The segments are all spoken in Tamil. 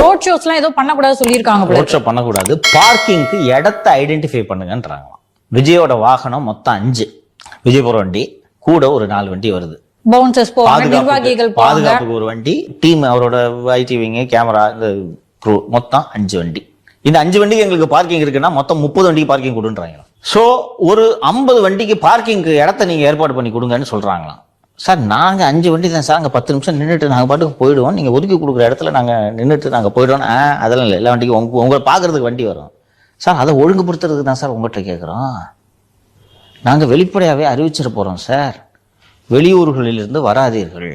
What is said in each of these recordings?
ரோட் ஷோஸ்லாம் ஏதோ பண்ணக்கூடாது சொல்லியிருக்காங்க. ரோட் ஷோ பண்ணக்கூடாது, பார்க்கிங்க்கு இடத்தை ஐடென்டிஃபை பண்ணுங்கன்றாங்க. விஜயோட வாகனம் மொத்தம் 5, விஜய் போற வண்டி கூட ஒரு 4 வண்டி வருது. பவுன்சர்ஸ் போவாங்க, நிர்வாகிகள் பாதுகாப்புக்கு ஒரு வண்டி, டீம் அவரோட ஐடி விங், கேமரா, இந்த க்ரூ மொத்தம் 5 வண்டி. இந்த 5 வண்டிக்கு எங்களுக்கு பார்க்கிங் இருக்குன்னா மொத்தம் 30 வண்டிக்கு பார்க்கிங் கொடுன்றாங்க. சோ ஒரு 50 வண்டிக்கு பார்க்கிங்க்கு இடத்த நீங்க ஏற்பாடு பண்ணி கொடுங்கன்னு சொல்றாங்களாம். சார் நாங்க 5 வண்டி தான் சார், அங்க 10 நிமிஷம் நின்றுட்டு நாங்க பாட்டுக்கு போயிடுவோம், நீங்க ஒதுக்கி கொடுக்குற இடத்துல நாங்க நின்றுட்டு நாங்க போயிடுவோம். அதெல்லாம் இல்லை, எல்லா வண்டிக்கும் உங்களை பாக்குறதுக்கு வண்டி வரும் சார், அதை ஒழுங்குபடுத்துறதுக்கு தான் சார் உங்கள்கிட்ட கேட்குறோம். நாங்க வெளிப்படையாவே அறிவிச்சிட போறோம் சார், வெளியூர்களிலிருந்து வராதீர்கள்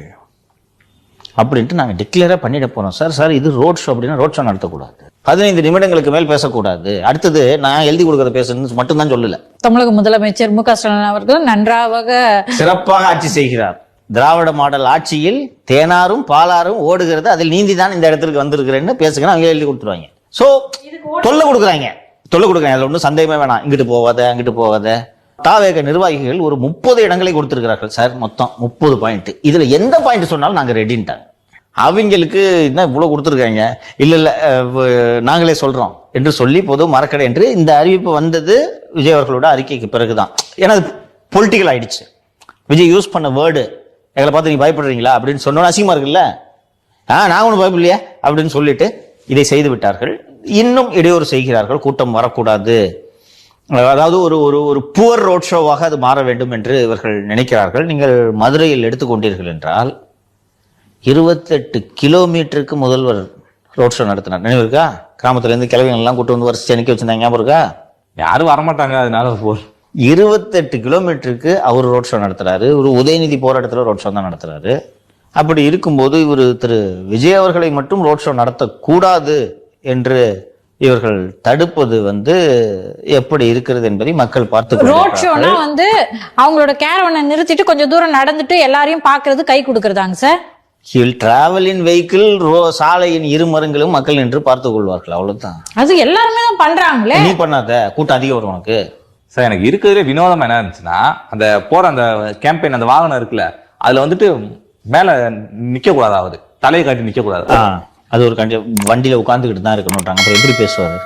அப்படின்ட்டு நாங்க டிக்ளேரா பண்ணிட போறோம் சார். சார் இது ரோட் ஷோ அப்படின்னா ரோட் ஷோ நடத்தக்கூடாது, 15 நிமிடங்களுக்கு மேல் பேசக்கூடாது. அடுத்தது நான் எழுதி கொடுக்கறத பேசணும்னு மட்டும்தான் சொல்லல. தமிழக முதலமைச்சர் மு க ஸ்டாலின் அவர்கள் நன்றாக சிறப்பாக ஆட்சி செய்கிறார். திராவிட மாடல் ஆட்சியில் தேனாரும் பாலாரும் ஓடுகிறது, அதில் நீந்தி தான் இந்த இடத்துக்கு வந்திருக்கிறேன்னு பேசுகிறேன். அவங்க எழுதி கொடுத்துருவாங்க. சோ தொல்லை கொடுக்குறாங்க. அதுல ஒன்றும் சந்தேகமே வேணாம். இங்கிட்டு போவாத அங்கிட்டு போவாத. தாவேக நிர்வாகிகள் ஒரு 30 இடங்களை கொடுத்திருக்கிறார்கள் சார், மொத்தம் 30 பாயிண்ட். இதுல எந்த பாயிண்ட் சொன்னாலும் நாங்க ரெடின்ட்டாங்க. அவங்களுக்கு என்ன இவ்வளவு கொடுத்துருக்காங்க, இல்ல இல்ல நாங்களே சொல்றோம் என்று சொல்லி பொது மரக்கடை என்று இந்த அறிவிப்பு வந்தது விஜய் அவர்களோட அறிக்கைக்கு பிறகுதான். ஏன்னா அது பொலிட்டிக்கல் ஆயிடுச்சு. விஜய் யூஸ் பண்ண வேர்டு, எங்களை பார்த்து நீங்க பயப்படுறீங்களா அப்படின்னு சொன்னோன்னு அசிங்கமா இருக்குல்ல. நான் ஒன்றும் பயப்படலையே அப்படின்னு சொல்லிட்டு இதை செய்து விட்டார்கள். இன்னும் இடையூறு செய்கிறார்கள், கூட்டம் வரக்கூடாது, அதாவது ஒரு ஒரு ஒரு புவர் ரோட் ஷோவாக அது மாற வேண்டும் என்று இவர்கள் நினைக்கிறார்கள். நீங்கள் மதுரையில் எடுத்துக்கொண்டீர்கள் என்றால் 28 கிலோமீட்டருக்கு முதல்வர் ரோட் ஷோ நடத்தினார். நினைவு இருக்கா? கிராமத்துல இருந்து கிழவிகள் எல்லாம் கூட்டு வந்து வரிசை நிக்க வச்சிருந்தாங்க, ஞாபகம் இருக்கா? யாரும் வரமாட்டாங்க, அதனால 28 கிலோமீட்டருக்கு அவர் ரோட் ஷோ நடத்துறாரு. ஒரு உதயநிதி போற இடத்துல ரோட் ஷோ தான் நடத்துறாரு. அப்படி இருக்கும்போது இவர் திரு விஜய் அவர்களை மட்டும் ரோட் ஷோ நடத்தக்கூடாது என்று இவர்கள் தடுப்பது எப்படி இருக்கிறது என்பதை மக்கள் பார்த்து. ரோட் ஷோனா அவங்களோட கேரவனை நிறுத்திட்டு கொஞ்சம் தூரம் நடந்துட்டு எல்லாரையும் பாக்குறது, கை கொடுக்கறதாங்க sir. He will travel in vehicle, சாலையின் இருமருங்களும் மக்கள் நின்று பார்த்துக் கொள்வார்கள், அவ்வளவுதான். அது எல்லாருமே தான் பண்றாங்களே. நீ பண்ணாத, கூட்டம் அதிகம் வரும் உனக்கு. சார் எனக்கு இருக்கிறதுல வினோதம் என்ன இருந்துச்சுன்னா, அந்த போற அந்த கேம்பெயின், அந்த வாகனம் இருக்குல்ல, அதுல மேல நிக்க கூடாது, தலையை காட்டி நிக்க கூடாது. அது ஒரு வண்டியில உட்கார்ந்துகிட்டு தான் இருக்கணும்ன்றாங்க. அப்புறம் எப்படி பேசுவாரு?